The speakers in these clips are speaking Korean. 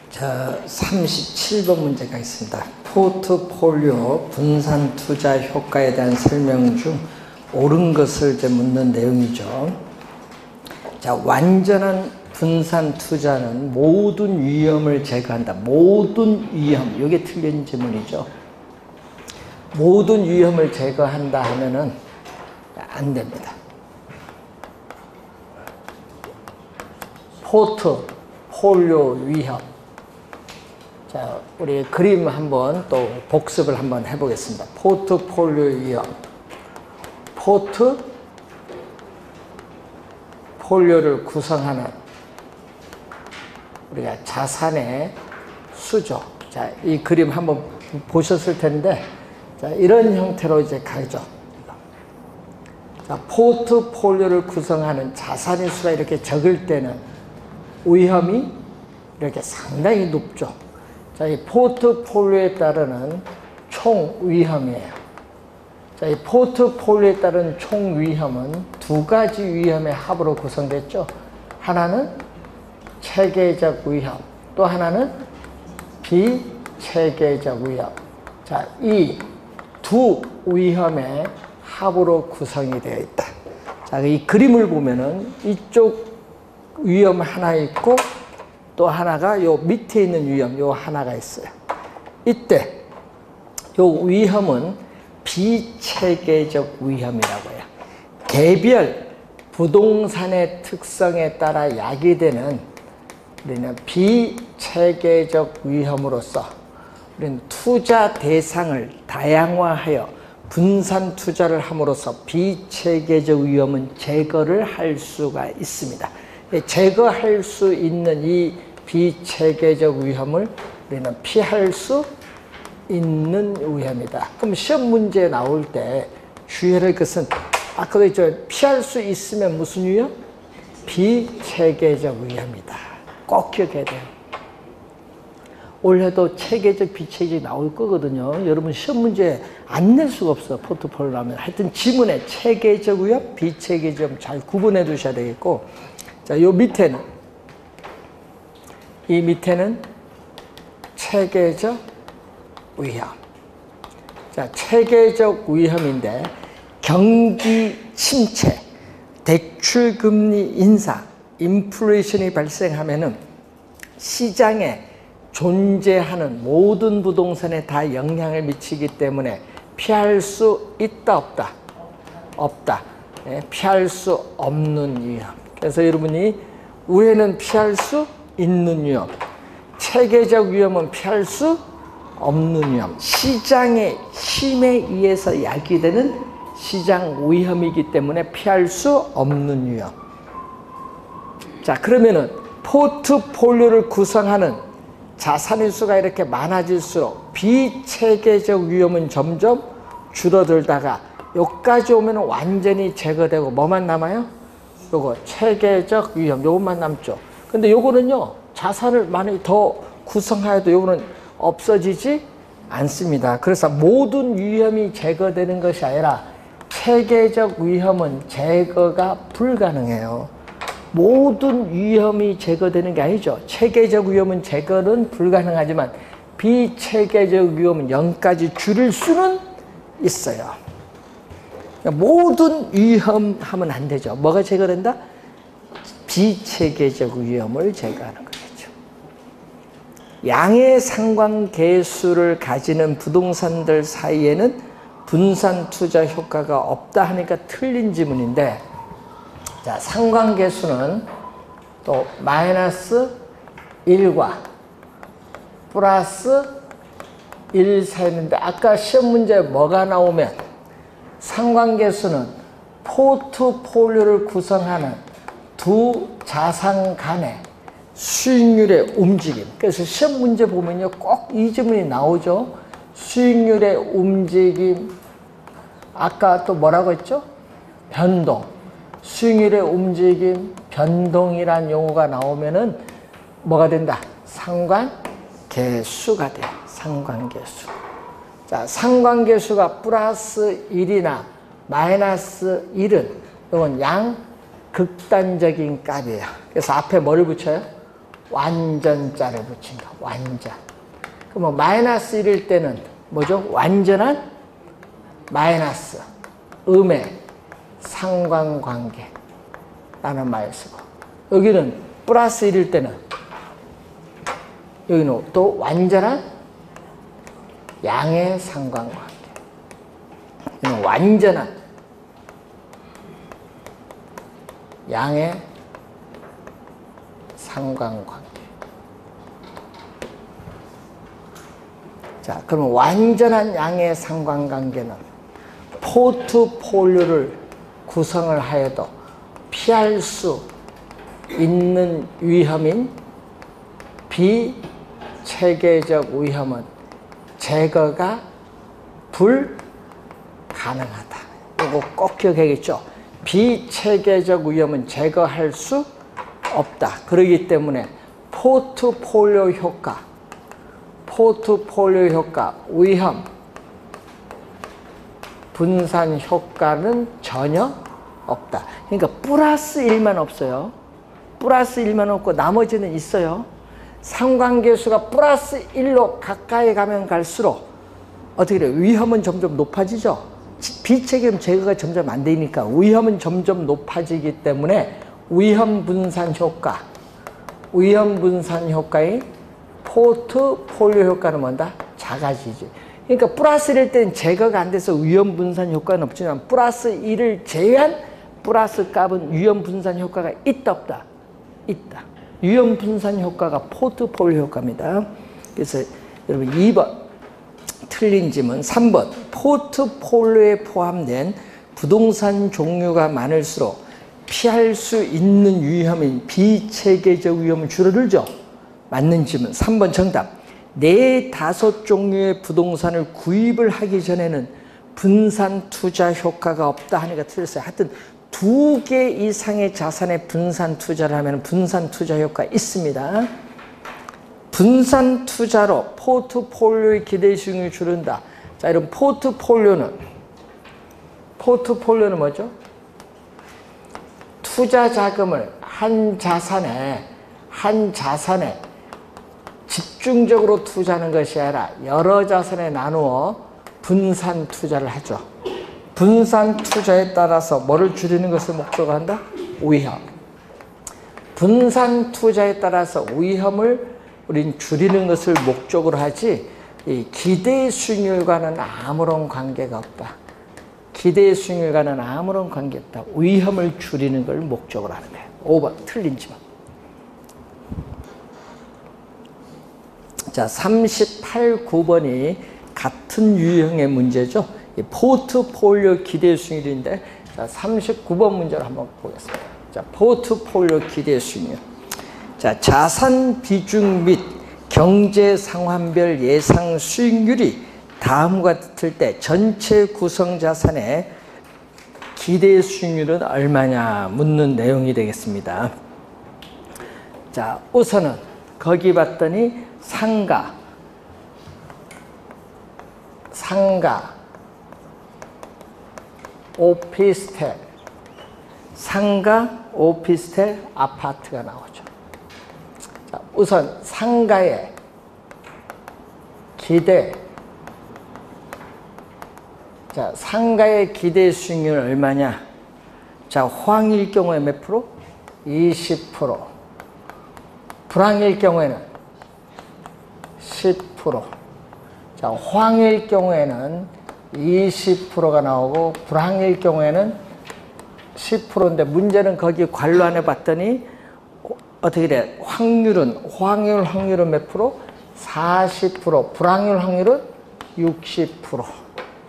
자, 37번 문제가 있습니다. 포트폴리오 분산 투자 효과에 대한 설명 중 옳은 것을 이제 묻는 내용이죠. 자, 완전한 분산 투자는 모든 위험을 제거한다. 모든 위험, 이게 틀린 질문이죠. 모든 위험을 제거한다 하면은 안 됩니다. 포트폴리오 위험. 자, 우리 그림 한번 또 복습을 한번 해보겠습니다. 포트폴리오 위험. 포트폴리오를 구성하는 우리가 자산의 수죠. 자, 이 그림 한번 보셨을 텐데, 자, 이런 형태로 이제 가죠. 자, 포트폴리오를 구성하는 자산의 수가 이렇게 적을 때는 위험이 이렇게 상당히 높죠. 자, 이 포트폴리오에 따르는 총 위험이에요. 자, 이 포트폴리오에 따른 총 위험은 두 가지 위험의 합으로 구성됐죠. 하나는 체계적 위험, 또 하나는 비체계적 위험. 자, 이 두 위험의 합으로 구성이 되어 있다. 자, 이 그림을 보면은 이쪽 위험 하나 있고 또 하나가 요 밑에 있는 위험 요 하나가 있어요. 이때 요 위험은 비체계적 위험이라고 해요. 개별 부동산의 특성에 따라 야기되는 우리는 비체계적 위험으로서 우리는 투자 대상을 다양화하여 분산 투자를 함으로써 비체계적 위험은 제거를 할 수가 있습니다. 제거할 수 있는 이 비체계적 위험을 우리는 피할 수 있는 위험이다. 그럼 시험 문제 나올 때 주의해야 할 것은 아까도 했죠. 피할 수 있으면 무슨 위험? 비체계적 위험이다. 꼭 기억해야 돼요. 올해도 체계적, 비체계적 나올 거거든요. 여러분 시험 문제 안 낼 수가 없어. 포트폴리오 하면. 하여튼 지문에 체계적 위험, 비체계적 잘 구분해 두셔야 되겠고, 자, 요 밑에는, 이 밑에는 체계적 위험. 자, 체계적 위험인데, 경기 침체, 대출 금리 인상, 인플레이션이 발생하면은 시장에 존재하는 모든 부동산에 다 영향을 미치기 때문에 피할 수 있다, 없다? 없다. 네, 피할 수 없는 위험. 그래서 여러분이 위에는 피할 수 있는 위험, 체계적 위험은 피할 수 없는 위험, 시장의 힘에 의해서 야기되는 시장 위험이기 때문에 피할 수 없는 위험. 자, 그러면은 포트폴리오를 구성하는 자산의 수가 이렇게 많아질수록 비체계적 위험은 점점 줄어들다가 여기까지 오면 완전히 제거되고 뭐만 남아요? 요거 체계적 위험, 요것만 남죠. 근데 요거는요, 자산을 많이 더 구성하여도 요거는 없어지지 않습니다. 그래서 모든 위험이 제거되는 것이 아니라 체계적 위험은 제거가 불가능해요. 모든 위험이 제거되는 게 아니죠. 체계적 위험은 제거는 불가능하지만 비체계적 위험은 0까지 줄일 수는 있어요. 모든 위험하면 안 되죠. 뭐가 제거된다? 비체계적 위험을 제거하는 거죠. 양의 상관계수를 가지는 부동산들 사이에는 분산 투자 효과가 없다 하니까 틀린 지문인데, 자, 상관계수는 또 마이너스 1과 플러스 1 사이인데, 아까 시험 문제 뭐가 나오면 상관계수는 포트폴리오를 구성하는 두 자산 간의 수익률의 움직임. 그래서 시험 문제 보면요, 꼭 이 지문이 나오죠. 수익률의 움직임. 아까 또 뭐라고 했죠? 변동. 수익률의 움직임, 변동이란 용어가 나오면은 뭐가 된다? 상관계수가 돼요. 상관계수. 자, 상관계수가 플러스 1이나 마이너스 1은 이건 양극단적인 값이에요. 그래서 앞에 뭐를 붙여요? 완전자를 붙인 거. 완전. 그럼 마이너스 1일 때는 뭐죠? 완전한 마이너스 음의 상관관계 라는 말을 쓰고, 여기는 플러스 1일 때는 여기는 또 완전한 양의 상관관계. 여기는 완전한 양의 상관관계. 자, 그러면 완전한 양의 상관관계는 포트폴리오를 구성을 하여도 피할 수 있는 위험인 비체계적 위험은 제거가 불가능하다. 이거 꼭 기억해야겠죠. 비체계적 위험은 제거할 수 없다. 그렇기 때문에 포트폴리오 효과, 위험, 분산 효과는 전혀 없다. 그러니까 플러스 1만 없어요. 플러스 1만 없고 나머지는 있어요. 상관계수가 플러스 1로 가까이 가면 갈수록 어떻게 돼요? 위험은 점점 높아지죠. 비체계는 제거가 점점 안 되니까 위험은 점점 높아지기 때문에 위험 분산 효과의 포트폴리오 효과는 뭐다? 작아지지. 그러니까 플러스 1일 때는 제거가 안 돼서 위험 분산 효과는 없지만 플러스 1을 제외한 플러스 값은 위험 분산 효과가 있다 없다? 있다. 위험 분산 효과가 포트폴리오 효과입니다. 그래서 여러분 2번 틀린 질문. 3번 포트폴리오에 포함된 부동산 종류가 많을수록 피할 수 있는 위험인 비체계적 위험은 줄어들죠. 맞는 질문. 3번 정답. 4, 5 종류의 부동산을 구입을 하기 전에는 분산 투자 효과가 없다 하니까 틀렸어요. 하여튼 2개 이상의 자산에 분산 투자를 하면 분산 투자 효과 있습니다. 분산 투자로 포트폴리오의 기대 수익률이 줄는다. 자, 이런 포트폴리오는 뭐죠? 투자 자금을 한 자산에 집중적으로 투자하는 것이 아니라 여러 자산에 나누어 분산 투자를 하죠. 분산 투자에 따라서 뭐를 줄이는 것을 목적으로 한다? 위험. 분산 투자에 따라서 위험을 우린 줄이는 것을 목적으로 하지 이 기대 수익률과는 아무런 관계가 없다. 기대 수익률과는 아무런 관계가 없다. 위험을 줄이는 걸 목적으로 하는 거예요. 5번 틀린 지만. 자, 38, 9번이 같은 유형의 문제죠. 이 포트폴리오 기대 수익률인데, 자, 39번 문제를 한번 보겠습니다. 자, 포트폴리오 기대 수익률. 자, 자산 비중 및 경제 상황별 예상 수익률이 다음과 같을 때 전체 구성 자산의 기대 수익률은 얼마냐 묻는 내용이 되겠습니다. 자, 우선은 거기 봤더니 상가, 오피스텔, 아파트가 나오죠. 자, 우선 상가의 기대, 자, 상가의 기대 수익률은 얼마냐? 자, 호황일 경우에 몇 프로? 20%. 불황일 경우에는 10%. 자, 호황일 경우에는 20%가 나오고 불황일 경우에는 10%인데 문제는 거기 관로 안에 봤더니 어떻게 돼? 호황률 확률은 몇 프로? 40%. 불황률 확률은 60%.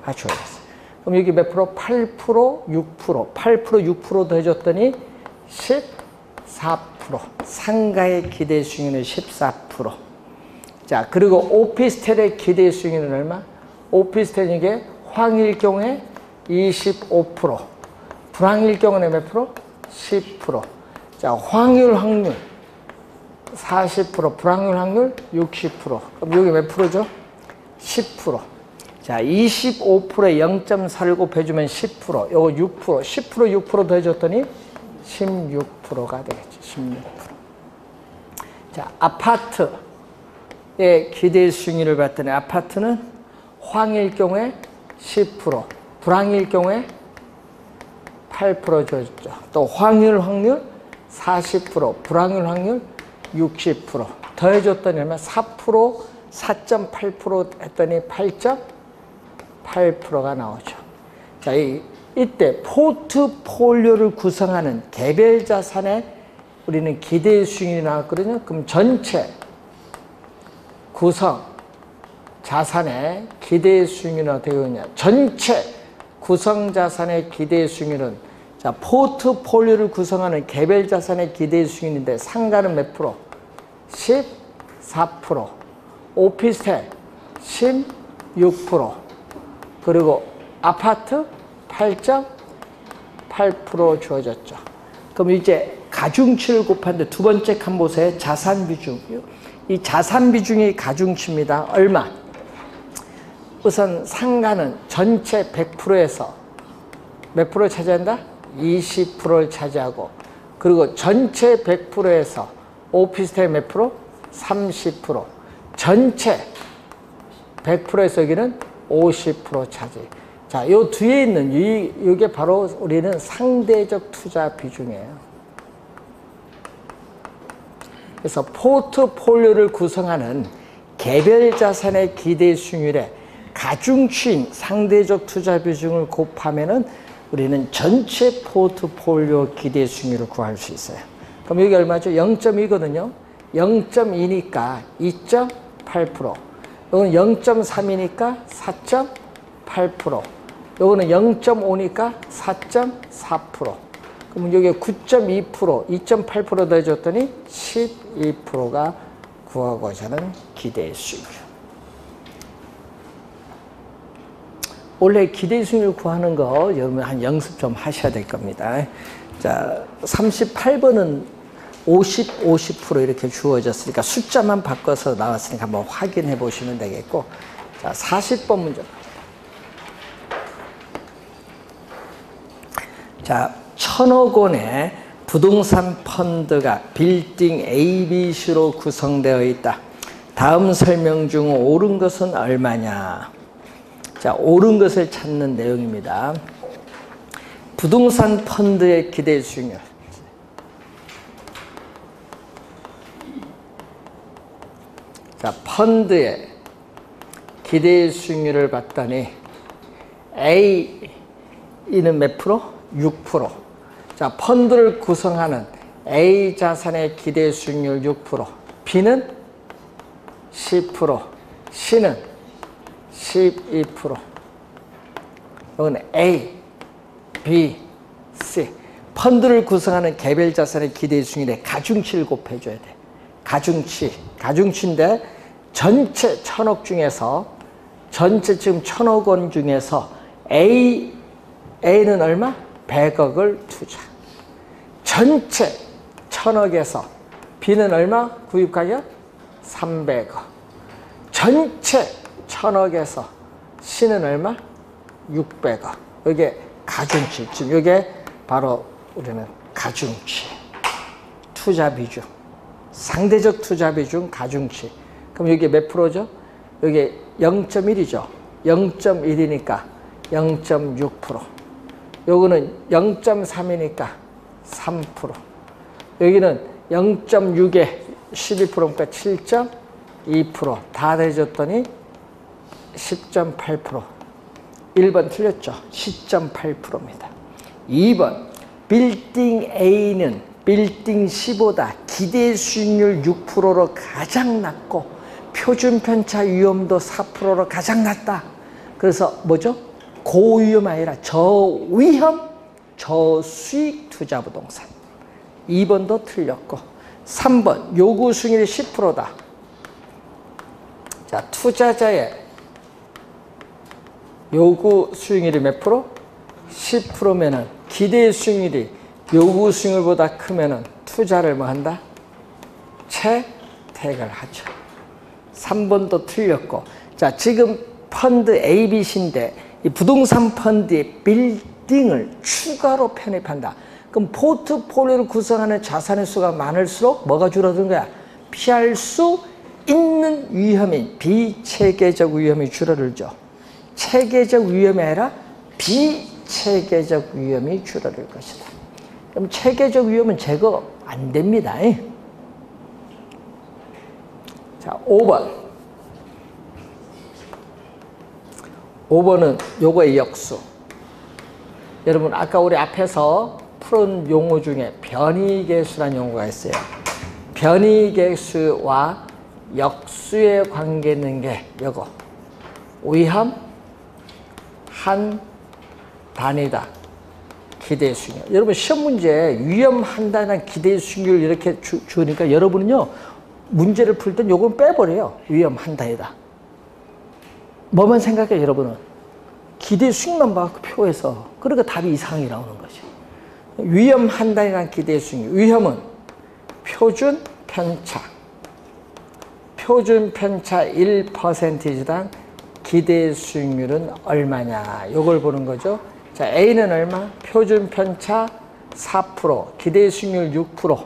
맞춰야겠어요. 그럼 여기 몇 프로? 8%, 6%. 8%, 6% 더해줬더니 14%. 상가의 기대 수익률은 14%. 자, 그리고 오피스텔의 기대 수익률은 얼마? 오피스텔은 이게 호황일 경우에 25%. 불황일 경우는 몇 프로? 10%. 자, 호황률 확률 40%, 불황률 확률 60%. 그럼 여기 몇 프로죠? 10%. 자, 25%에 0.4를 해주면 10%, 요거 6%, 10%, 6% 더해줬더니 16%가 되겠죠. 16%. 자, 아파트의 기대 수익률을 봤더니 아파트는 황일 경우에 10%, 불황일 경우에 8% 줬죠. 또 황일 확률 40%, 불황일 확률 60%. 더해줬더니 얼마? 4%, 4.8% 했더니 8.8%가 나오죠. 자, 이때 포트폴리오를 구성하는 개별 자산의 우리는 기대 수익률이 나왔거든요. 그럼 전체 구성 자산의 기대 수익률은 어떻게 되느냐? 전체 구성 자산의 기대 수익률은 자, 포트폴리오를 구성하는 개별 자산의 기대 수익률인데 상가는 몇 프로? 14%. 오피스텔 16%. 그리고 아파트 8.8% 주어졌죠. 그럼 이제 가중치를 곱하는데 두 번째 칸 보세요. 자산 비중. 이 자산 비중이 가중치입니다. 얼마? 우선 상가는 전체 100%에서 몇 프로 차지한다? 20%를 차지하고, 그리고 전체 100%에서 오피스텔 몇 프로? 30%. 전체 100%에서 여기는 50% 차지. 자, 요 뒤에 있는 이게 바로 우리는 상대적 투자 비중이에요. 그래서 포트폴리오를 구성하는 개별 자산의 기대 수익률에 가중치인 상대적 투자 비중을 곱하면은 우리는 전체 포트폴리오 기대 수익률을 구할 수 있어요. 그럼 여기 얼마죠? 0.2거든요. 0.2니까 2.8%. 이거는 0.3이니까 4.8%. 요거는 0.5니까 4.4%. 그럼 여기에 9.2%, 2.8% 더해줬더니 12%가 구하고자 하는 기대 수익률. 원래 기대 수익률 구하는 거 여러분 한 연습 좀 하셔야 될 겁니다. 자, 38번은 50% 이렇게 주어졌으니까 숫자만 바꿔서 나왔으니까 한번 확인해 보시면 되겠고, 자, 40번 문제. 자, 1,000억 원의 부동산 펀드가 빌딩 ABC로 구성되어 있다. 다음 설명 중 옳은 것은 얼마냐? 자, 옳은 것을 찾는 내용입니다. 부동산 펀드의 기대 수익률. 자, 펀드의 기대 수익률을 봤더니 A는 몇 프로? 6%. 자, 펀드를 구성하는 A 자산의 기대 수익률 6%, B는 10%, C는 12%. 이건 A, B, C. 펀드를 구성하는 개별 자산의 기대 수익률에 가중치를 곱해줘야 돼. 가중치인데 전체 1,000억 중에서, 전체 지금 1,000억 원 중에서 A는 얼마? 100억을 투자. 전체 1,000억에서 B는 얼마? 구입 가격? 300억. 전체 1,000억에서 C는 얼마? 600억. 이게 가중치. 지금 이게 바로 우리는 가중치. 투자 비중. 상대적 투자 비중 가중치. 그럼 이게 몇 프로죠? 이게 0.1이죠. 0.1이니까 0.6%. 요거는 0.3이니까 3%. 여기는 0.6에 12%니까 7.2%. 다 대줬더니 10.8%. 1번 틀렸죠. 10.8%입니다. 2번 빌딩 A는 빌딩 C보다 기대 수익률 6%로 가장 낮고 표준 편차 위험도 4%로 가장 낮다. 그래서 뭐죠? 고위험 아니라 저위험, 저수익 투자 부동산. 2번도 틀렸고, 3번 요구 수익률이 10%다. 자, 투자자의 요구 수익률이 몇 프로? 10%면은 기대 수익률이 요구 수익률보다 크면은 투자를 뭐 한다? 채택을 하죠. 3번도 틀렸고, 자, 지금 펀드 ABC인데 이 부동산 펀드에 빌딩을 추가로 편입한다. 그럼 포트폴리오를 구성하는 자산의 수가 많을수록 뭐가 줄어드는 거야? 피할 수 있는 위험이 비체계적 위험이 줄어들죠. 체계적 위험이 아니라 비체계적 위험이 줄어들 것이다. 그럼 체계적 위험은 제거 안 됩니다. 자, 5번. 5번은 요거의 역수. 여러분 아까 우리 앞에서 푸른 용어 중에 변이계수라는 용어가 있어요. 변이계수와 역수의 관계 있는 게 요거. 위험 한 단위다. 기대 수익률. 여러분 시험 문제 위험 한 단위당 기대 수익률 이렇게 주니까 여러분은요 문제를 풀 땐 요건 빼버려요. 위험 한 단위다. 뭐만 생각해 여러분은? 기대 수익만 봐 그 표에서. 그러니까 답이 이상이 나오는 거지. 위험 한 단위당 기대 수익률. 위험은 표준 편차. 표준 편차 1%당 기대 수익률은 얼마냐. 요걸 보는 거죠. 자, A는 얼마? 표준 편차 4%, 기대 수익률 6%,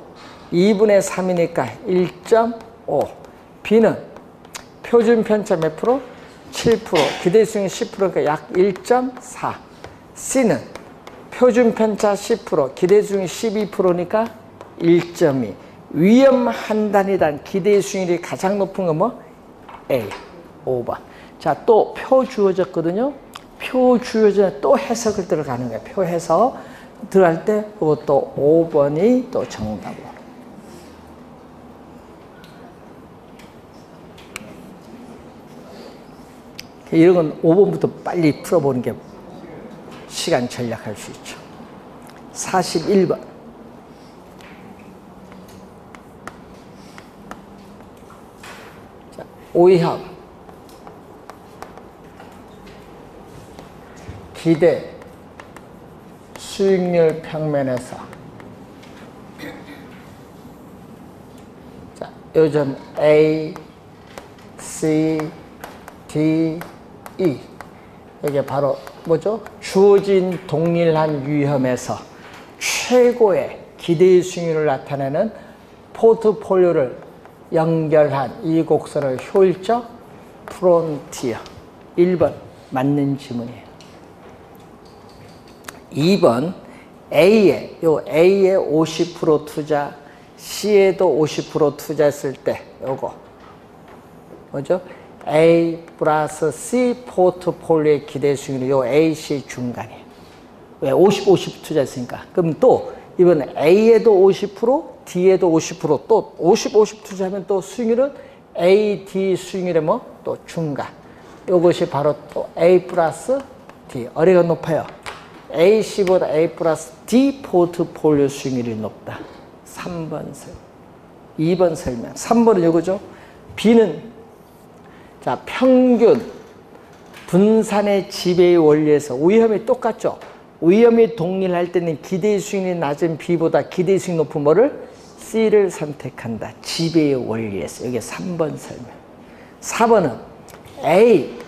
2분의 3이니까 1.5. B는 표준 편차 몇 프로? 7%, 기대 수익률 10%니까 약 1.4. C는 표준 편차 10%, 기대 수익률 12%니까 1.2. 위험 한 단위당 기대 수익률이 가장 높은 건 뭐? A, 5번. 자, 또 표 주어졌거든요. 표 주어져 또 해석을 들어가는 거예요. 표 해석 들어갈 때 그것도 5번이 또 정답으로. 이런 건 5번부터 빨리 풀어보는 게 시간 절약할 수 있죠. 41번. 자, 오이합. 기대 수익률 평면에서 자, 요즘 A, C, D, E 이게 바로 뭐죠? 주어진 동일한 위험에서 최고의 기대 수익률을 나타내는 포트폴리오를 연결한 이 곡선을 효율적 프론티어. 1번 맞는 지문이에요. 2번 A에 50% 투자, C에도 50% 투자했을 때 요거 뭐죠? A 플러스 C 포트폴리오의 기대 수익률이 요 A, C 중간이에요. 왜? 50 투자했으니까. 그럼 또 이번 A에도 50%, D에도 50%, 또 50 투자하면 또 수익률은 A, D 수익률의 뭐? 또 중간. 요것이 바로 또 A 플러스 D. 어디가 높아요? AC보다 A 플러스 D 포트폴리오 수익률이 높다. 3번 설명. 2번 설명. 3번은 이거죠. B는 자 평균 분산의 지배의 원리에서 위험이 똑같죠. 위험이 동일할 때는 기대 수익률이 낮은 B보다 기대 수익이 높은 뭐를? C를 선택한다. 지배의 원리에서. 여기 3번 설명. 4번은 A,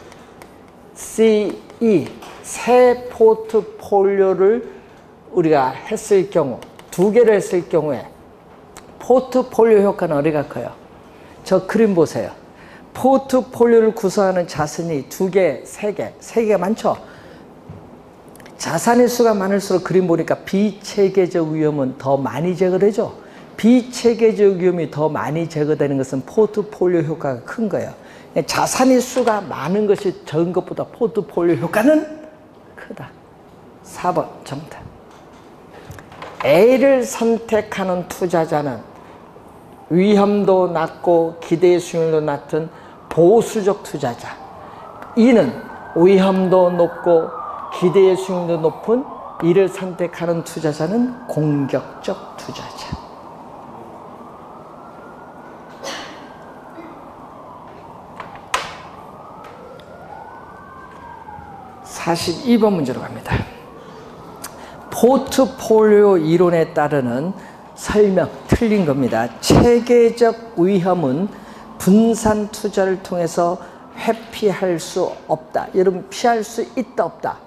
C, E 세 포트폴리오를 우리가 했을 경우, 2개를 했을 경우에 포트폴리오 효과는 어디가 커요? 저 그림 보세요. 포트폴리오를 구성하는 자산이 2개, 3개, 3개가 많죠? 자산의 수가 많을수록 그림 보니까 비체계적 위험은 더 많이 제거되죠? 비체계적 위험이 더 많이 제거되는 것은 포트폴리오 효과가 큰 거예요. 자산의 수가 많은 것이 적은 것보다 포트폴리오 효과는 크다. 4번 정답. A를 선택하는 투자자는 위험도 낮고 기대 수익률도 낮은 보수적 투자자. E는 위험도 높고 기대 수익률도 높은 이를 선택하는 투자자는 공격적 투자자. (42번) 문제로 갑니다. 포트폴리오 이론에 따르는 설명 틀린 겁니다. 체계적 위험은 분산 투자를 통해서 회피할 수 없다. 여러분 피할 수 있다 없다?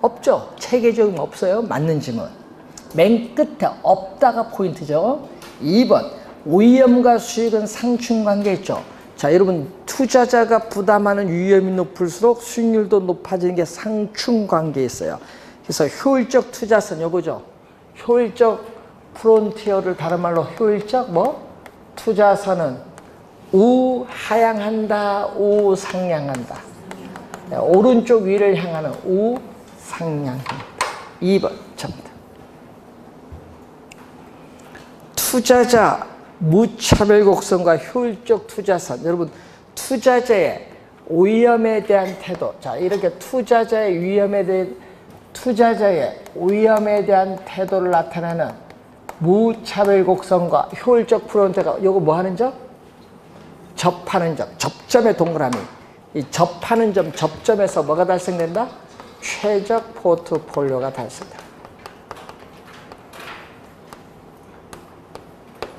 없죠. 체계적인 없어요. 맞는 질문. 맨 끝에 없다가 포인트죠. 2번 위험과 수익은 상충관계 있죠. 자, 여러분 투자자가 부담하는 위험이 높을수록 수익률도 높아지는 게 상충관계에 있어요. 그래서 효율적 투자선 요거죠. 효율적 프론티어를 다른 말로 효율적 투자선은 우하향한다, 우상향한다. 오른쪽 위를 향하는 우상향합니다. 2번 접니다. 투자자 무차별 곡선과 효율적 투자선. 여러분 투자자의 위험에 대한 태도. 자, 이렇게 투자자의 위험에 대한 태도를 나타내는 무차별 곡선과 효율적 프론트가 요거 뭐 하는 점? 접하는 점. 접점의 동그라미. 이 접하는 점, 접점에서 뭐가 달성된다? 최적 포트폴리오가 달성된다.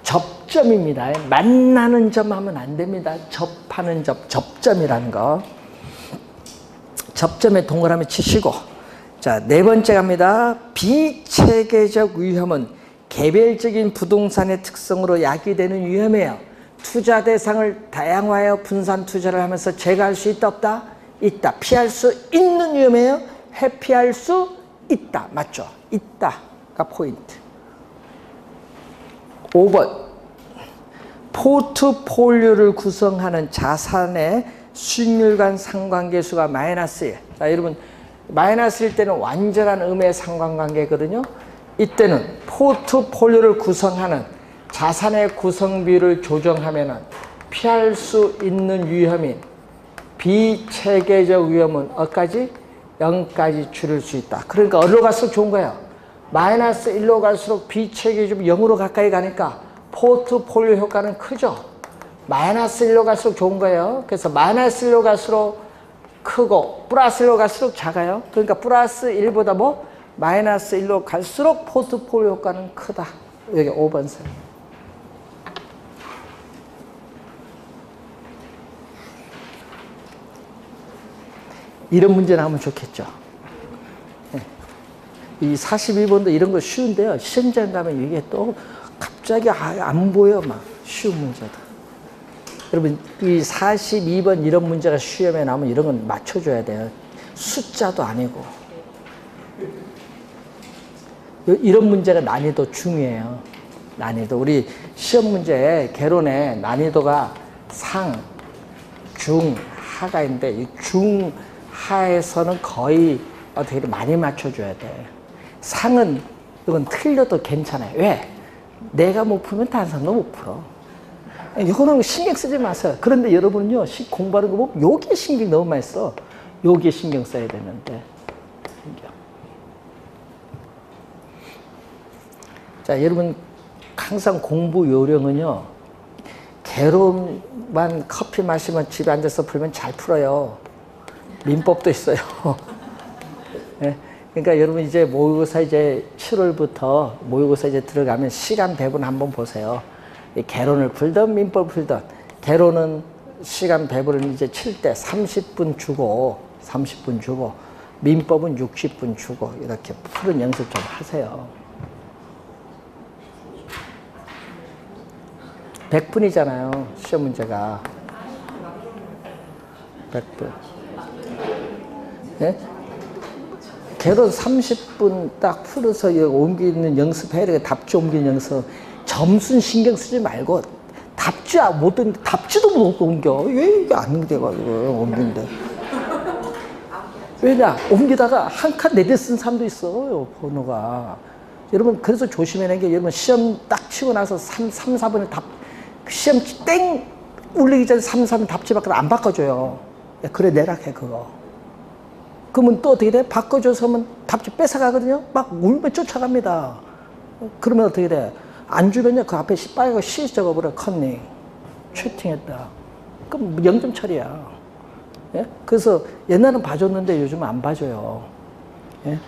접점입니다. 만나는 점 하면 안 됩니다. 접하는 점, 접점이라는 거. 접점에 동그라미 치시고. 자, 네 번째 갑니다. 비체계적 위험은 개별적인 부동산의 특성으로 야기되는 위험이에요. 투자 대상을 다양화하여 분산 투자를 하면서 제거할 수 있다, 없다? 있다. 피할 수 있는 위험이에요. 회피할 수 있다. 맞죠? 있다가 포인트. 5번. 포트폴리오를 구성하는 자산의 수익률 간 상관계수가 마이너스예요. 자, 여러분 마이너스일 때는 완전한 음의 상관관계거든요. 이때는 포트폴리오를 구성하는 자산의 구성비를 조정하면은 피할 수 있는 위험인 비체계적 위험은 어디까지? 0까지 줄일 수 있다. 그러니까 어디로 갈수록 좋은 거예요? 마이너스 1로 갈수록 비체계적 0으로 가까이 가니까 포트폴리오 효과는 크죠. 마이너스 1로 갈수록 좋은 거예요. 그래서 마이너스 1로 갈수록 크고 플러스 1로 갈수록 작아요. 그러니까 플러스 1보다 마이너스 1로 갈수록 포트폴리오 효과는 크다. 여기 5번 선. 이런 문제 나오면 좋겠죠. 이 42번도 이런 거 쉬운데요. 시험장 가면 이게 또 갑자기 안 보여. 막 쉬운 문제다. 여러분 이 42번 이런 문제가 시험에 나오면 이런 건 맞춰줘야 돼요. 숫자도 아니고. 이런 문제가 난이도 중이에요. 난이도. 우리 시험 문제에 개론에 난이도가 상, 중, 하가 있는데 이 중하에서는 거의 어떻게 많이 맞춰줘야 돼. 상은 이건 틀려도 괜찮아요. 왜? 내가 못 풀면 다른 사람도 못 풀어. 이거는 신경 쓰지 마세요. 그런데 여러분은요, 공부하는 거 보면 여기에 신경 너무 많이 써. 여기에 신경 써야 되는데. 자, 여러분 항상 공부 요령은요, 개론만 커피 마시면 집에 앉아서 풀면 잘 풀어요. 민법도 있어요. 네? 그러니까 여러분 이제 모의고사 이제 7월부터 모의고사 이제 들어가면 시간 배분 한번 보세요. 개론을 풀든 민법을 풀든 개론은 시간 배분을 이제 칠 때 30분 주고 민법은 60분 주고 이렇게 푸는 연습 좀 하세요. 100분이잖아요. 시험 문제가 100분. 네? 개론 30분 딱 풀어서 옮기는 연습해야 되겠다. 답지 옮기는 연습. 점수는 신경 쓰지 말고 답지도 못 옮겨. 왜 이게 안 돼가지고 옮긴데. 왜냐? 옮기다가 한 칸 내려 쓴 사람도 있어요. 번호가. 여러분 그래서 조심해야 하는 게 여러분 시험 딱 치고 나서 3, 4번에 시험 땡 울리기 전에 3, 4번 답지 바꿔 안 바꿔줘요. 야, 그래 내락해 그거. 그러면 또 어떻게 돼? 바꿔줘서 하면 답지 뺏어가거든요. 막 울면 쫓아갑니다. 그러면 어떻게 돼? 안 주면요 그 앞에 빨간 시 적어버려. 컨닝 채팅했다. 그럼 0점 처리야. 예? 그래서 옛날은 봐줬는데 요즘은 안 봐줘요. 예?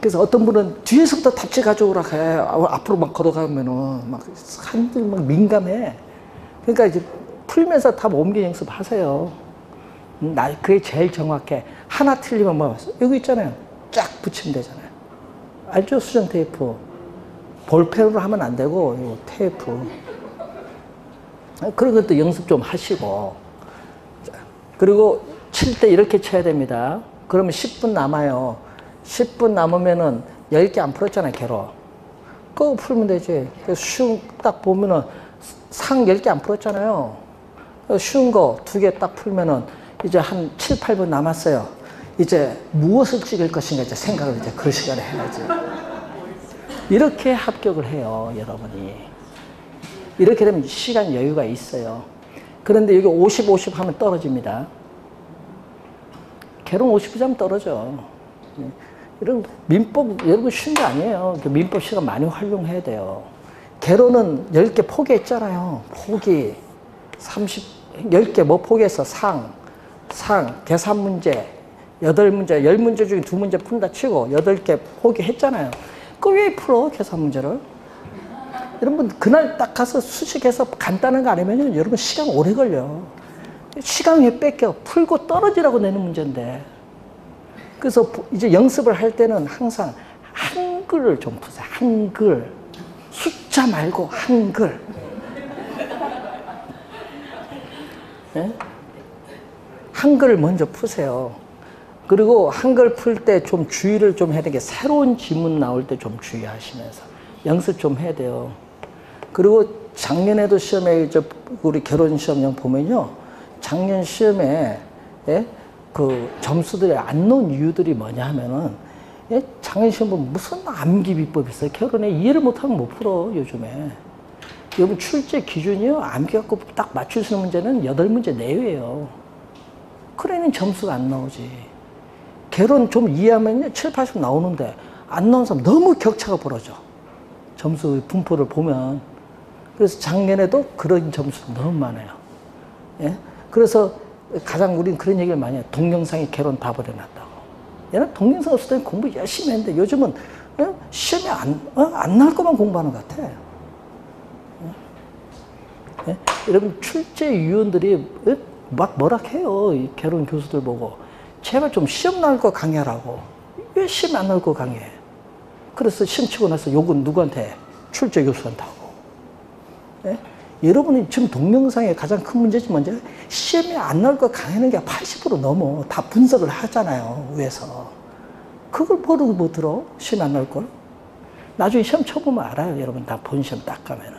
그래서 어떤 분은 뒤에서부터 답지 가져오라 해. 앞으로 막 걸어가면은 막 사람들이 막 민감해. 그러니까 이제 풀면서 답 옮기 연습하세요. 그게 제일 정확해. 하나 틀리면 여기 있잖아요. 쫙 붙이면 되잖아요. 알죠? 수정 테이프. 볼펜으로 하면 안 되고, 이거 테이프. 그런 것도 연습 좀 하시고. 그리고 칠 때 이렇게 쳐야 됩니다. 그러면 10분 남아요. 10분 남으면은 10개 안 풀었잖아요, 개로. 그거 풀면 되지. 쉬운, 딱 보면은 상 10개 안 풀었잖아요. 쉬운 거 2개 딱 풀면은 이제 한 7, 8분 남았어요. 이제 무엇을 찍을 것인가 이제 생각을 이제 그 시간에 해야지. 이렇게 합격을 해요, 여러분이. 이렇게 되면 시간 여유가 있어요. 그런데 여기 50, 50 하면 떨어집니다. 개론 50 하면 떨어져. 이런 민법, 여러분 쉬운 게 아니에요. 민법 시간 많이 활용해야 돼요. 개론은 10개 포기했잖아요. 포기. 10개 뭐 포기했어? 상, 계산 문제, 8문제, 10문제 중에 2문제 푼다 치고 8개 포기했잖아요. 그거 왜 풀어, 계산 문제를? 여러분, 그날 딱 가서 수식해서 간단한 거 아니면 여러분 시간 오래 걸려. 시간 왜 뺏겨? 풀고 떨어지라고 내는 문제인데. 그래서 이제 연습을 할 때는 항상 한글을 좀 푸세요. 한글. 숫자 말고 한글. 네? 한글을 먼저 푸세요. 그리고 한글 풀 때 좀 주의를 좀 해야 되는 게 새로운 지문 나올 때 좀 주의하시면서 연습 좀 해야 돼요. 그리고 작년에도 시험에 우리 결혼 시험장 보면요. 작년 시험에 그 점수들이 안 나온 이유들이 뭐냐 하면은 작년 시험 보면 무슨 암기 비법이 있어요. 결혼에 이해를 못하면 못 풀어 요즘에. 여러분 출제 기준이요. 암기 갖고 딱 맞출 수 있는 문제는 8문제 내외예요. 그러니 점수가 안 나오지. 결혼 좀 이해하면요. 7, 80 나오는데 안 나온 사람 너무 격차가 벌어져. 점수 분포를 보면. 그래서 작년에도 그런 점수 너무 많아요. 예? 그래서 가장 우리는 그런 얘기를 많이 해요. 동영상이 결혼 다 버려놨다고. 얘는 동영상 없을 때 공부 열심히 했는데 요즘은 시험에 안 나올 것만 공부하는 것 같아. 예? 여러분 출제위원들이 막 뭐라 해요. 이 결혼 교수들 보고. 제발 좀 시험 나올 거 강의하라고. 왜 시험 안 나올 거 강의해? 그래서 시험 치고 나서 욕은 누구한테 해? 출제 교수한테 하고. 예? 여러분이 지금 동영상의 가장 큰 문제지 뭔지 시험에 안 나올 거 강의하는 게 80% 넘어. 다 분석을 하잖아요. 위에서. 그걸 모르고 못 들어? 시험에 안 나올 걸? 나중에 시험 쳐보면 알아요. 여러분 다 본 시험 딱 가면은.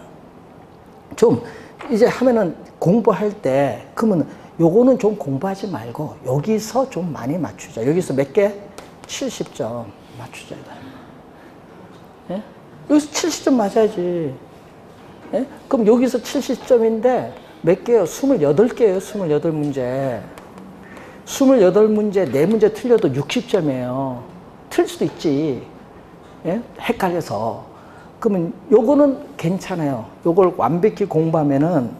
좀 이제 하면은 공부할 때 그러면 요거는 좀 공부하지 말고 여기서 좀 많이 맞추자. 여기서 몇 개? 70점 맞추자. 예? 여기서 70점 맞아야지. 예? 그럼 여기서 70점인데 몇 개요? 28개예요. 28문제. 28문제 4문제 틀려도 60점이에요. 틀릴 수도 있지. 예? 헷갈려서. 그러면 요거는 괜찮아요. 요걸 완벽히 공부하면은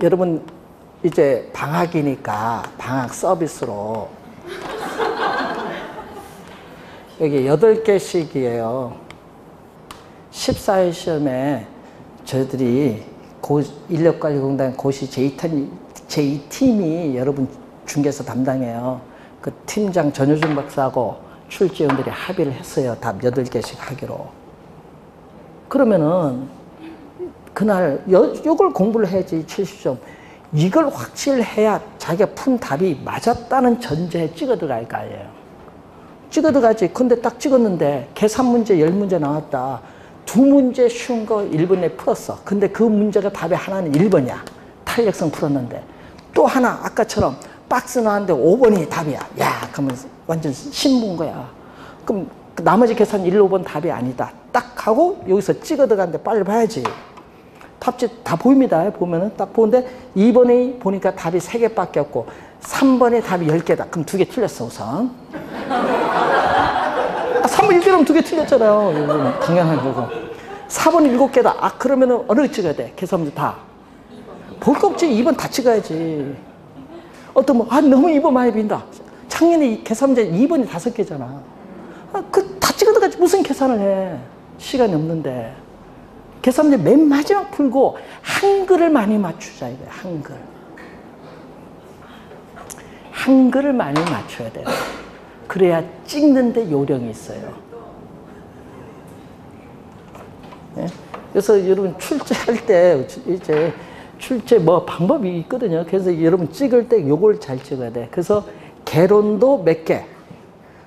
여러분 이제 방학이니까 방학 서비스로 여기 8개씩이에요. 14회 시험에 저희들이 인력관리공단 고시 제2팀이 여러분 중개사 담당해요. 그 팀장 전효준 박사하고 출제위원들이 합의를 했어요. 답 8개씩 하기로. 그러면은 그날 요걸 공부를 해야지 70점. 이걸 확실해야 자기가 푼 답이 맞았다는 전제에 찍어 들어갈 거 아니에요. 찍어 들어가지. 근데 딱 찍었는데 계산 문제 10문제 나왔다. 2문제 쉬운 거 1번 내에 풀었어. 근데 그 문제가 답이 하나는 1번이야. 탄력성 풀었는데. 또 하나 아까처럼 박스 나왔는데 5번이 답이야. 야, 그러면 완전 신문 거야. 그럼 나머지 계산 1, 5번 답이 아니다. 딱 하고 여기서 찍어 들어가는데 빨리 봐야지. 답지 다 보입니다. 보면은 딱 보는데 2번에 보니까 답이 3개밖에 없고 3번에 답이 10개다. 그럼 2개 틀렸어 우선. 3번 1개라면 2개 틀렸잖아요. 당연한 거고. 4번 7개다. 아 그러면은 어느 거 찍어야 돼? 계산 문제 다. 볼 거 없지. 2번 다 찍어야지. 어떤 뭐 너무 2번 많이 빈다. 작년에 계산 문제 2번이 5개잖아. 그 다 찍어 들어가지 무슨 계산을 해. 시간이 없는데. 계산 문제 맨 마지막 풀고 한글을 많이 맞추자 이거야. 한글. 한글을 많이 맞춰야 돼요. 그래야 찍는데 요령이 있어요. 예? 그래서 여러분 출제할 때 이제 출제 뭐 방법이 있거든요. 그래서 여러분 찍을 때 요걸 잘 찍어야 돼. 그래서 개론도 몇 개?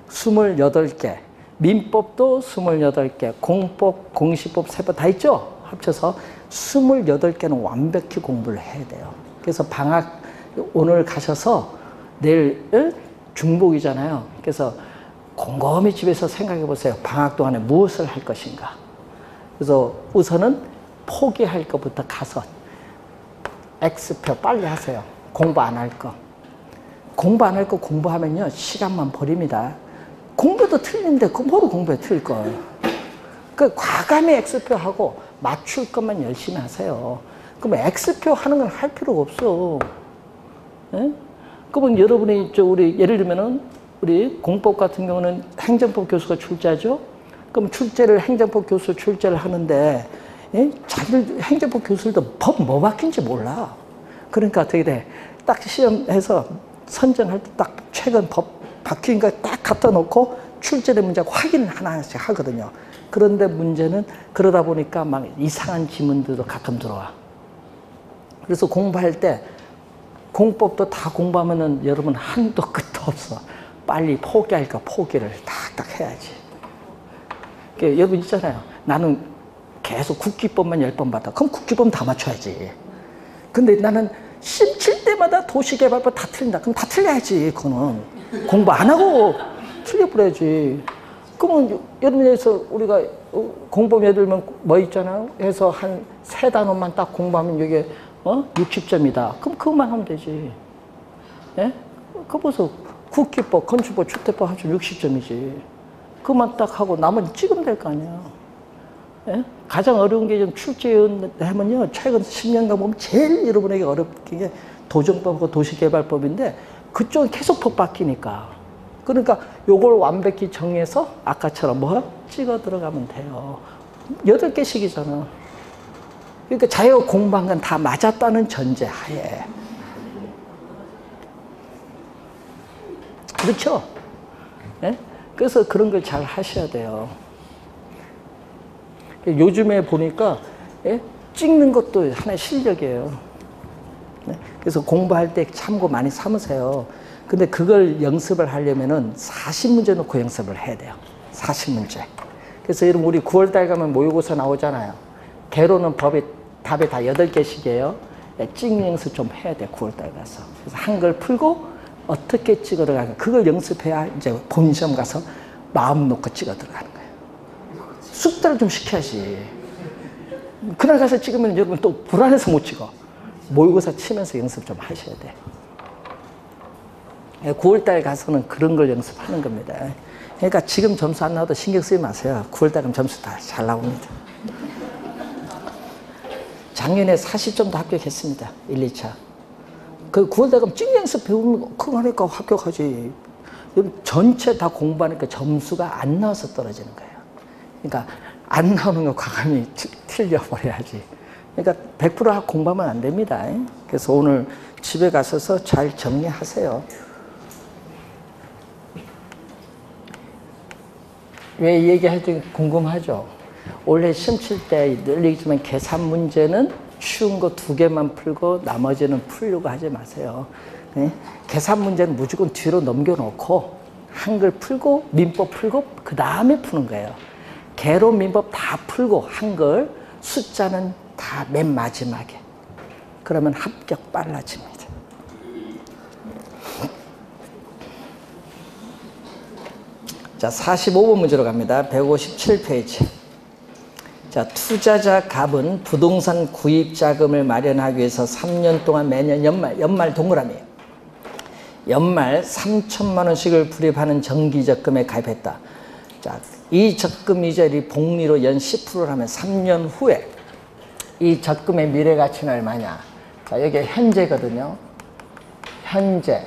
28개. 민법도 28개. 공법, 공시법, 세법 다 있죠? 합쳐서 28개는 완벽히 공부를 해야 돼요. 그래서 방학 오늘 가셔서 내일 중복이잖아요. 그래서 곰곰이 집에서 생각해 보세요. 방학 동안에 무엇을 할 것인가. 그래서 우선은 포기할 것부터 가서 X표 빨리 하세요. 공부 안 할 거. 공부 안 할 거 공부하면요. 시간만 버립니다. 공부도 틀린데 뭐로 공부해 틀릴 거. 그 과감히 X표 하고 맞출 것만 열심히 하세요. 그럼 X표 하는 건 할 필요가 없어. 예? 그러면 여러분이 우리 예를 들면은 우리 공법 같은 경우는 행정법 교수가 출제하죠. 그럼 출제를 행정법 교수 출제를 하는데 예? 자기들 행정법 교수들도 법 뭐 바뀐지 몰라. 그러니까 어떻게 돼? 딱 시험해서 선정할 때 딱 최근 법 바뀐 거 딱 갖다 놓고 출제된 문제 확인을 하나씩 하거든요. 그런데 문제는 그러다 보니까 막 이상한 지문들도 가끔 들어와. 그래서 공부할 때 공법도 다 공부하면은 여러분 한도 끝도 없어. 빨리 포기할 거 포기를 탁탁 해야지. 그러니까 여러분 있잖아요. 나는 계속 국기법만 10번 받아. 그럼 국기법 다 맞춰야지. 근데 나는 시험 칠 때마다 도시개발법 다 틀린다. 그럼 다 틀려야지. 그거는 공부 안 하고 틀려버려야지. 그러면 여러분에서 우리가 공법 예를 들면 뭐 있잖아요. 해서 한 3단원만 딱 공부하면 이게 60점이다. 그럼 그것만 하면 되지. 예? 그거 보소. 국기법, 건축법, 주택법 합치면 60점이지. 그것만 딱 하고 나머지 찍으면 될 거 아니야. 예? 가장 어려운 게 출제위원 하면요. 최근 10년간 보면 제일 여러분에게 어렵게 게 도정법하고 도시개발법인데 그쪽은 계속 법 바뀌니까. 그러니까 요걸 완벽히 정해서 아까처럼 뭐 찍어 들어가면 돼요. 8개씩이잖아. 그러니까 자기가 공부한 건 다 맞았다는 전제 하에. 그렇죠? 예? 그래서 그런 걸 잘 하셔야 돼요. 요즘에 보니까 예? 찍는 것도 하나의 실력이에요. 네? 그래서 공부할 때 참고 많이 삼으세요. 근데 그걸 연습을 하려면은 40문제 놓고 연습을 해야 돼요. 40문제. 그래서 여러분 우리 9월달 가면 모의고사 나오잖아요. 개로는 답이 다 8개씩이에요. 찍는 연습 좀 해야 돼. 9월달 가서. 그래서 한글 풀고 어떻게 찍어 들어가는가. 그걸 연습해야 이제 본시험 가서 마음 놓고 찍어 들어가는 거예요. 숙달을 좀 시켜야지. 그날 가서 찍으면 여러분 또 불안해서 못 찍어. 모의고사 치면서 연습 좀 하셔야 돼. 9월달 가서는 그런 걸 연습하는 겁니다. 그러니까 지금 점수 안 나와도 신경 쓰지 마세요. 9월달 가면 점수 다 잘 나옵니다. 작년에 40점도 합격했습니다. 1, 2차. 그 9월달 가면 찍 연습 배우면 그거 하니까 합격하지. 전체 다 공부하니까 점수가 안 나와서 떨어지는 거예요. 그러니까 안 나오는 거 과감히 틀려버려야지. 그러니까 100% 공부하면 안 됩니다. 그래서 오늘 집에 가셔서 잘 정리하세요. 왜 이 얘기 할지 궁금하죠? 원래 시험 칠 때 늘 얘기지만 계산 문제는 쉬운 거 2개만 풀고 나머지는 풀려고 하지 마세요. 네? 계산 문제는 무조건 뒤로 넘겨놓고 한글 풀고 민법 풀고 그 다음에 푸는 거예요. 개론 민법 다 풀고 한글 숫자는 다 맨 마지막에. 그러면 합격 빨라집니다. 자, 45번 문제로 갑니다. 157페이지. 자, 투자자 갑은 부동산 구입 자금을 마련하기 위해서 3년 동안 매년 연말 동그라미. 연말 3천만 원씩을 불입하는 정기적금에 가입했다. 자, 이 적금 이자율이 복리로 연 10%를 하면 3년 후에 이 적금의 미래 가치는 얼마냐? 자, 여기 현재거든요. 현재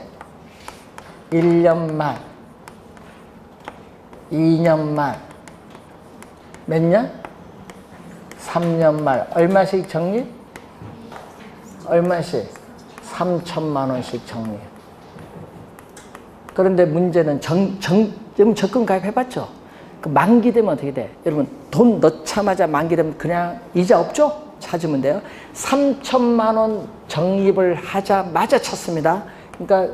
1년 만 2년 만 몇 년? 3년 말 얼마씩 적립? 얼마씩? 3천만 원씩 적립. 그런데 문제는 적금 가입해봤죠? 그 만기 되면 어떻게 돼? 여러분 돈 넣자마자 만기 되면 그냥 이자 없죠? 찾으면 돼요. 3천만 원 적립을 하자마자 찾습니다. 그러니까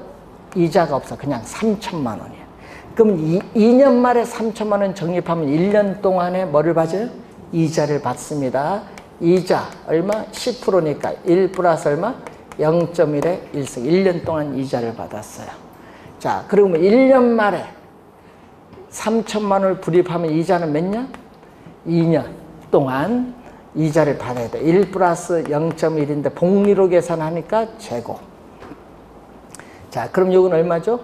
이자가 없어. 그냥 3천만 원이야. 그럼 2년 말에 3천만 원 적립하면 1년 동안에 뭐를 받아요? 이자를 받습니다. 이자 얼마? 10%니까 1 플러스 얼마? 0.1에 1승. 1년 동안 이자를 받았어요. 자, 그러면 1년 말에 3천만 원을 불입하면 이자는 몇 년? 2년 동안 이자를 받아야 돼. 1 플러스 0.1인데 복리로 계산하니까 제곱. 자, 그럼 이건 얼마죠?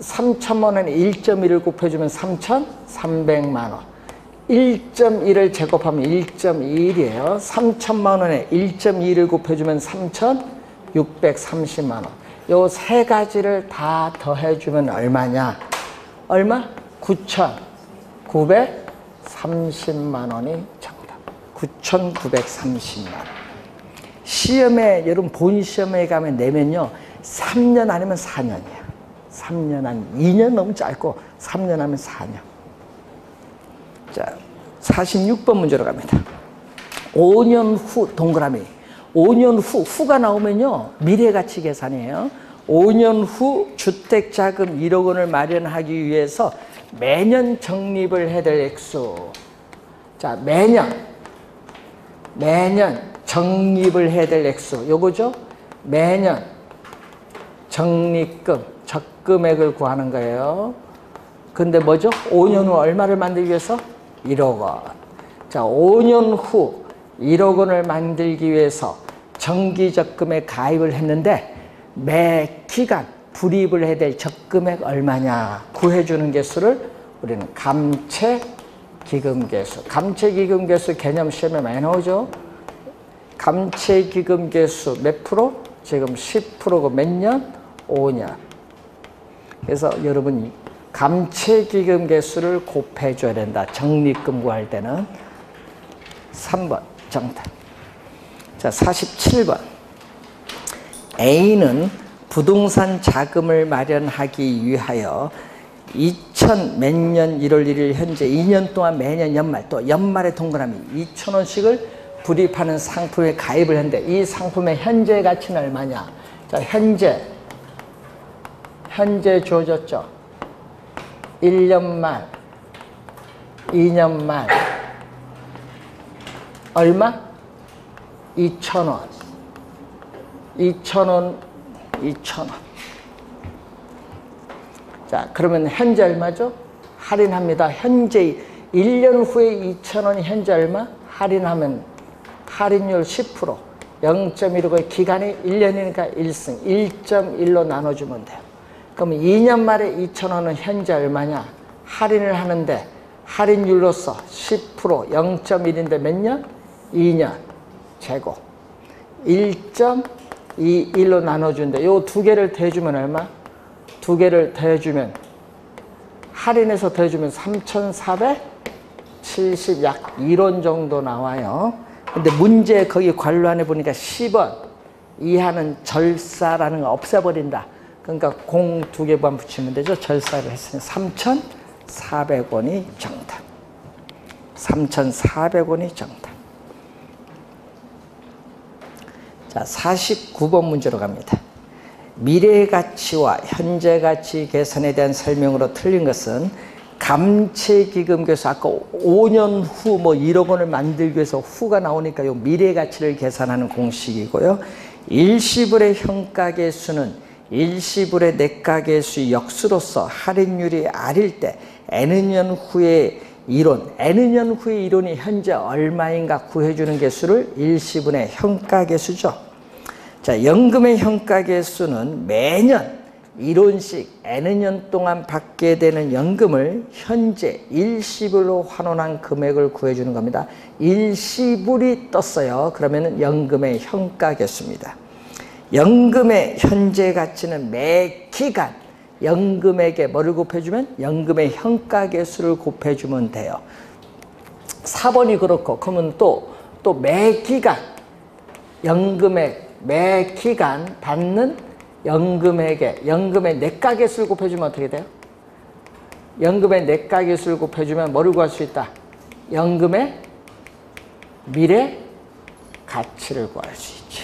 3천만 원에 1.1을 곱해주면 3,300만 원. 1.1을 제곱하면 1.1이에요. 3천만 원에 1.2를 곱해주면 3,630만 원. 요 세 가지를 다 더해주면 얼마냐? 얼마? 9,930만 원이 정답. 9,930만 원. 시험에, 여러분 본 시험에 가면 내면요. 3년 아니면 4년이야. 3년 아니면 2년 너무 짧고 3년 하면 4년. 자, 46번 문제로 갑니다. 5년 후 동그라미. 5년 후가 나오면요. 미래가치 계산이에요. 5년 후 주택자금 1억 원을 마련하기 위해서 매년 적립을 해야 될 액수. 자, 매년 적립을 해야 될 액수. 요거죠? 매년 적립금, 적금액을 구하는 거예요. 근데 뭐죠? 5년 후 얼마를 만들기 위해서? 1억 원. 자, 5년 후 1억 원을 만들기 위해서 정기적금에 가입을 했는데 매 기간 불입을 해야 될 적금액 얼마냐 구해주는 개수를 우리는 감채기금계수. 감채기금계수 개념 시험에 많이 나오죠. 감채기금계수 몇 프로? 지금 10%고 몇 년? 5년. 그래서 여러분이 감채기금계수를 곱해줘야 된다. 적립금 구할 때는. 3번 정답. 자, 47번. A는 부동산 자금을 마련하기 위하여 2000 몇 년 1월 1일 현재 2년 동안 매년 연말 또 연말에 동그라미 2,000원씩을 불입하는 상품에 가입을 했는데 이 상품의 현재 가치는 얼마냐? 자, 현재 주어졌죠. 1년 말, 2년 말 얼마? 2,000원. 2,000원. 자, 그러면 현재 얼마죠? 할인합니다. 현재 1년 후에 2,000원이 현재 얼마? 할인하면 할인율 10%. 0.1고 기간이 1년이니까 1승. 1.1로 나눠주면 돼요. 그럼 2년 말에 2,000원은 현재 얼마냐? 할인을 하는데 할인율로서 10% 0.1인데 몇 년? 2년 제곱 1.21로 나눠주는데 요 두 개를 더해주면 얼마? 두 개를 더해주면 할인해서 더해주면 3,470 약 1원 정도 나와요. 근데 문제 거기 관로안에 보니까 10원 이하는 절사라는 거 없애버린다. 그러니까 공 두 개만 붙이면 되죠. 절사를 했으니 3,400원이 정답. 3,400원이 정답. 자, 49번 문제로 갑니다. 미래 가치와 현재 가치 계산에 대한 설명으로 틀린 것은 감채기금계수 아까 5년 후 뭐 1억 원을 만들기 위해서 후가 나오니까 요 미래 가치를 계산하는 공식이고요. 일시불의 현가계수는 일시불의 내가계수의 역수로서 할인율이 R일 때 N년 후의 이론, N년 후의 이론이 현재 얼마인가 구해주는 개수를 일시분의 현가계수죠. 자, 연금의 현가계수는 매년 이론씩 N년 동안 받게 되는 연금을 현재 일시불로 환원한 금액을 구해주는 겁니다. 일시불이 떴어요. 그러면 연금의 현가계수입니다. 연금의 현재 가치는 매 기간 연금액에 뭐를 곱해주면? 연금의 현가계수를 곱해주면 돼요. 4번이 그렇고 그러면 또 매 기간 연금액 매 기간 받는 연금액의 내가계수를 곱해주면 어떻게 돼요? 연금의 내가계수를 곱해주면 뭐를 구할 수 있다? 연금의 미래 가치를 구할 수 있지.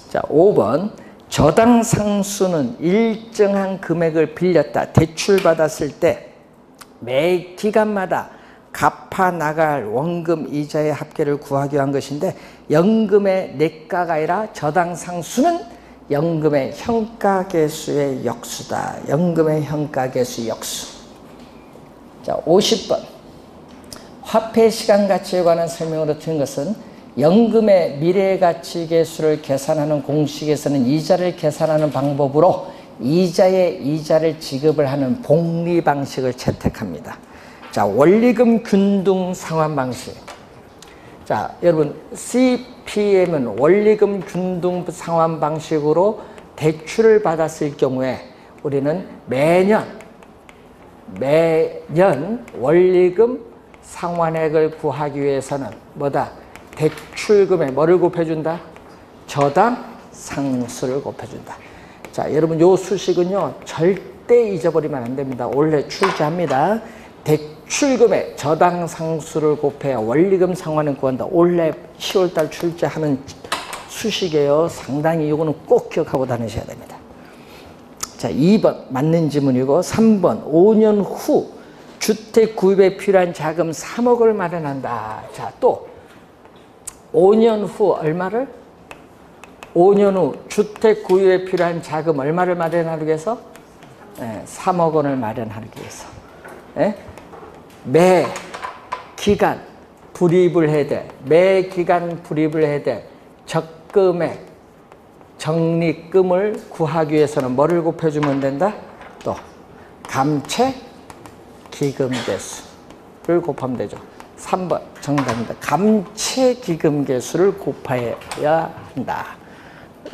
자, 5번. 저당 상수는 일정한 금액을 빌렸다. 대출받았을 때 매 기간마다 갚아 나갈 원금 이자의 합계를 구하기 위한 것인데, 연금의 내가가 아니라 저당 상수는 연금의 현가계수의 역수다. 연금의 현가계수 역수. 자, 50번. 화폐 시간 가치에 관한 설명으로 드린 것은 연금의 미래가치 계수를 계산하는 공식에서는 이자를 계산하는 방법으로 이자의 이자를 지급을 하는 복리 방식을 채택합니다. 자, 원리금 균등 상환 방식. 자, 여러분 CPM은 원리금 균등 상환 방식으로 대출을 받았을 경우에 우리는 매년 원리금 상환액을 구하기 위해서는 뭐다? 대출금에 뭐를 곱해준다? 저당 상수를 곱해준다. 자, 여러분 요 수식은요 절대 잊어버리면 안 됩니다. 원래 출제합니다. 대출금에 저당 상수를 곱해야 원리금 상환을 구한다. 올해 10월달 출제하는 수식이에요. 상당히 이거는 꼭 기억하고 다니셔야 됩니다. 자, 2번 맞는 지문이고, 3번 5년 후 주택 구입에 필요한 자금 3억을 마련한다. 자, 또 5년 후 얼마를? 5년 후 주택 구입에 필요한 자금 얼마를 마련하기 위해서? 3억 원을 마련하기 위해서. 매 기간 불입을 해야 돼. 매 기간 불입을 해야 돼. 적금액 적립금을 구하기 위해서는 뭐를 곱해주면 된다? 또 감채 기금계수를 곱하면 되죠. 3번 정답입니다. 감채 기금계수를 곱해야 한다.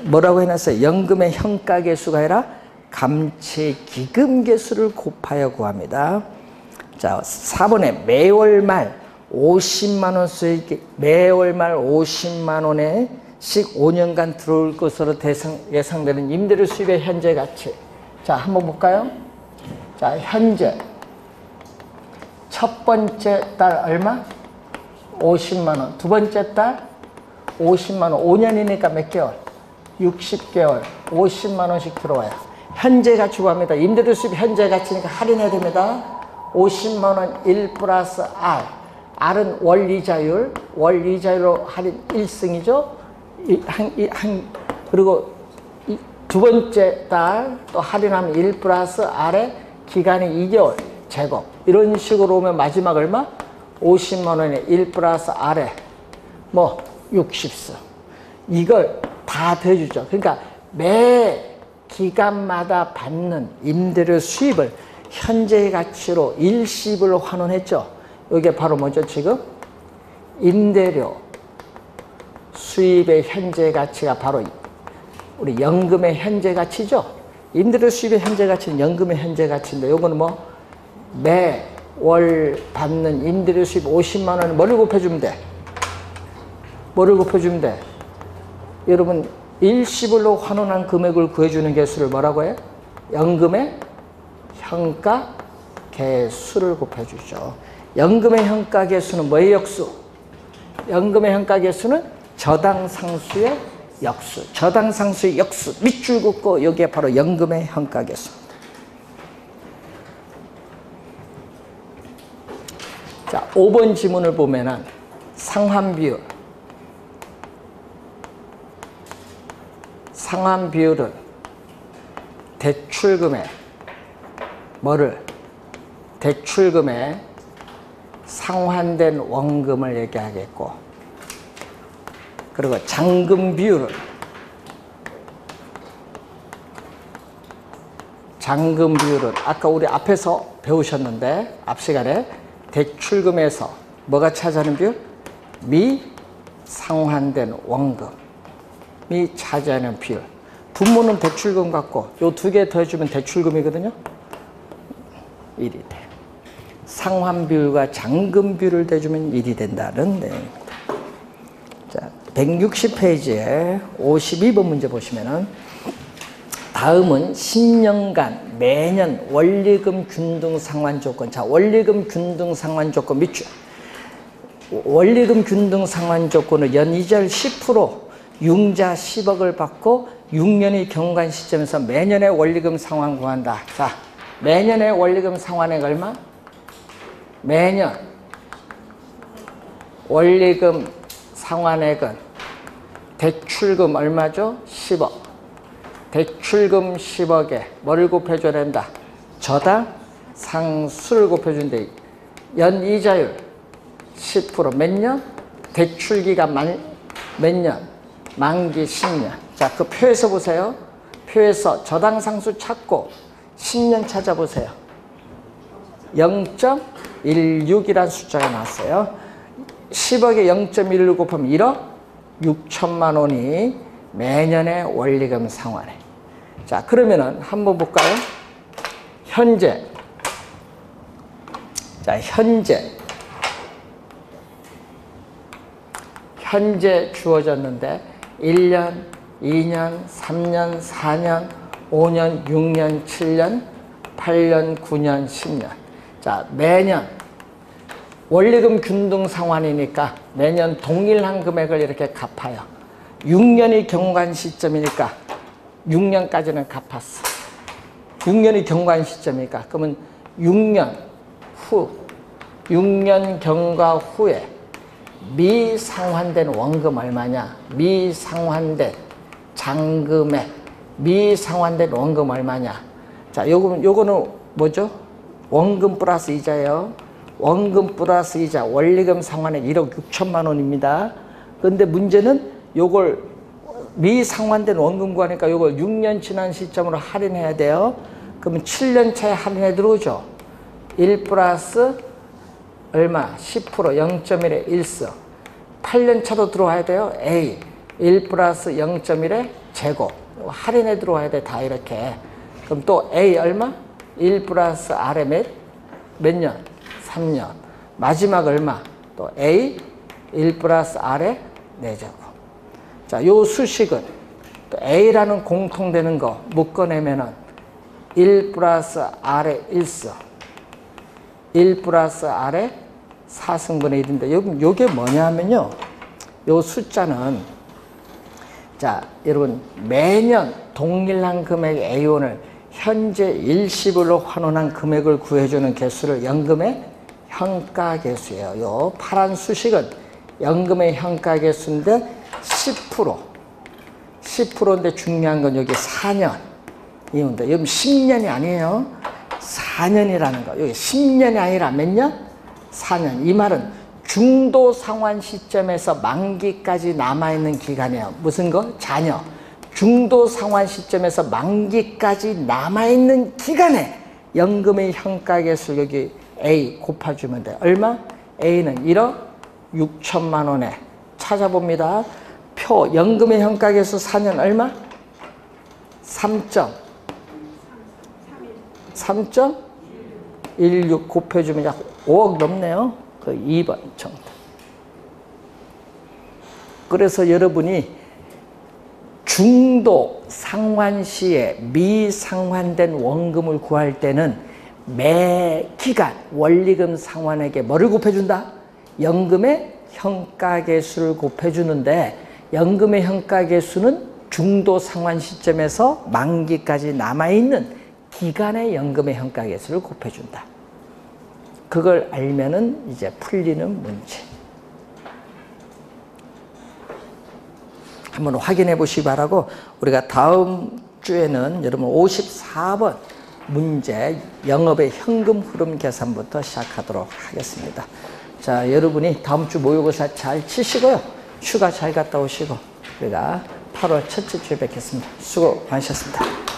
뭐라고 해놨어요? 연금의 현가계수가 아니라 감채 기금계수를 곱하여 구합니다. 자, 4번에 매월 말 50만 원 수익, 매월 말 50만 원씩 5년간 들어올 것으로 예상되는 임대료 수입의 현재 가치. 자, 한번 볼까요? 자, 현재 첫 번째 달 얼마? 50만 원. 두 번째 달 50만 원. 5년이니까 몇 개월? 60개월. 50만 원씩 들어와요. 현재 가치 구합니다. 임대료 수입 현재 가치니까 할인해야 됩니다. 50만 원 1 플러스 R. R은 원리자율. 원리자율로 할인 1승이죠. 그리고 두 번째 달 또 할인하면 1 플러스 R에 기간이 2개월. 제곱. 이런 식으로 오면 마지막 얼마? 50만 원에 1 플러스 R에 뭐 60승. 이걸 다 더해주죠. 그러니까 매 기간마다 받는 임대료 수입을 현재 가치로 일시불로 환원했죠. 이게 바로 뭐죠? 지금 임대료 수입의 현재 가치가 바로 우리 연금의 현재 가치죠. 임대료 수입의 현재 가치는 연금의 현재 가치인데, 요거는 뭐 매월 받는 임대료 수입 50만 원을 뭐를 곱해주면 돼? 뭐를 곱해주면 돼? 여러분 일시불로 환원한 금액을 구해주는 개수를 뭐라고 해요? 연금의 현가계수를 곱해주죠. 연금의 현가계수는 뭐의 역수? 연금의 현가계수는 저당상수의 역수. 저당상수의 역수 밑줄 긋고 여기에 바로 연금의 현가계수. 자, 5번 지문을 보면은 상환비율. 상환비율은 대출금에 뭐를? 대출금에 상환된 원금을 얘기하겠고, 그리고 잔금 비율은 아까 우리 앞에서 배우셨는데, 앞 시간에 대출금에서 뭐가 차지하는 비율? 미상환된 원금이 차지하는 비율. 분모는 대출금 같고 요 두 개 더해주면 대출금이거든요. 1이 돼. 상환 비율과 잔금 비율을 대주면 1이 된다는 내용입니다. 자, 160페이지에 52번 문제 보시면은 다음은 10년간 매년 원리금 균등 상환 조건. 자, 원리금 균등 상환 조건 밑줄. 원리금 균등 상환 조건은 연이절 10%, 융자 10억을 받고 6년의 경관 시점에서 매년의 원리금 상환 구한다. 자, 매년의 원리금 상환액 얼마? 매년 원리금 상환액은 대출금 얼마죠? 10억. 대출금 10억에 뭐를 곱해줘야 된다? 저당 상수를 곱해준대. 연이자율 10%. 몇 년? 대출기간 몇 년? 만기 10년. 자, 그 표에서 보세요. 표에서 저당 상수 찾고 10년 찾아보세요. 0.16이라는 숫자가 나왔어요. 10억에 0.1을 곱하면 1억 6천만 원이 매년의 원리금 상환에. 자, 그러면은 한번 볼까요? 현재. 자, 현재 주어졌는데 1년, 2년, 3년, 4년, 5년, 6년, 7년, 8년, 9년, 10년. 자, 매년 원리금 균등 상환이니까 매년 동일한 금액을 이렇게 갚아요. 6년이 경관 시점이니까 6년까지는 갚았어. 6년이 경관 시점이니까 그러면 6년 경과 후에 미상환된 원금 얼마냐? 미상환된 잔금액, 미상환된 원금 얼마냐? 자, 요거는 뭐죠? 원금 플러스 이자예요. 원금 플러스 이자, 원리금 상환액 1억 6천만 원입니다. 그런데 문제는 요걸 미상환된 원금 구하니까 요걸 6년 지난 시점으로 할인해야 돼요. 그러면 7년 차에 할인해 들어오죠. 1 플러스 얼마? 10%, 0.1에 1서. 8년 차도 들어와야 돼요. A. 1 플러스 0.1에 제곱. 할인해 들어와야 돼. 다 이렇게. 그럼 또 A 얼마? 1 플러스 R에 몇 년? 3년. 마지막 얼마? 또 A. 1 플러스 R에 4제곱. 자, 요 수식은 또 A라는 공통되는 거 묶어내면은 1 플러스 R에 1서. 1 플러스 R에 4승분의 1인데 요게 뭐냐면요. 요 숫자는 자, 여러분 매년 동일한 금액 A1을 현재 일시불로 환원한 금액을 구해주는 개수를 연금의 현가계수예요. 요 파란 수식은 연금의 현가계수인데 10%인데 중요한 건 여기 4년 이건데 여기 10년이 아니에요. 4년이라는 거. 여기 10년이 아니라 몇 년? 4년. 이 말은 중도 상환 시점에서 만기까지 남아있는 기간이에요. 무슨 거? 자녀. 중도 상환 시점에서 만기까지 남아있는 기간에 연금의 현가계수 여기 A 곱해주면 돼. 얼마? A는 1억 6천만 원에 찾아봅니다. 표 연금의 현가계수 4년 얼마? 3.16 곱해주면 약 5억 넘네요. 그 2번 정도. 그래서 여러분이 중도 상환 시에 미상환된 원금을 구할 때는 매 기간 원리금 상환액에 뭐를 곱해준다? 연금의 현가계수를 곱해주는데 연금의 현가계수는 중도 상환 시점에서 만기까지 남아있는 기간의 연금의 현가계수를 곱해준다. 그걸 알면은 이제 풀리는 문제. 한번 확인해 보시기 바라고 우리가 다음 주에는 여러분 54번 문제 영업의 현금 흐름 계산부터 시작하도록 하겠습니다. 자, 여러분이 다음 주 모의고사 잘 치시고요. 휴가 잘 갔다 오시고 우리가 8월 첫째 주에 뵙겠습니다. 수고 많으셨습니다.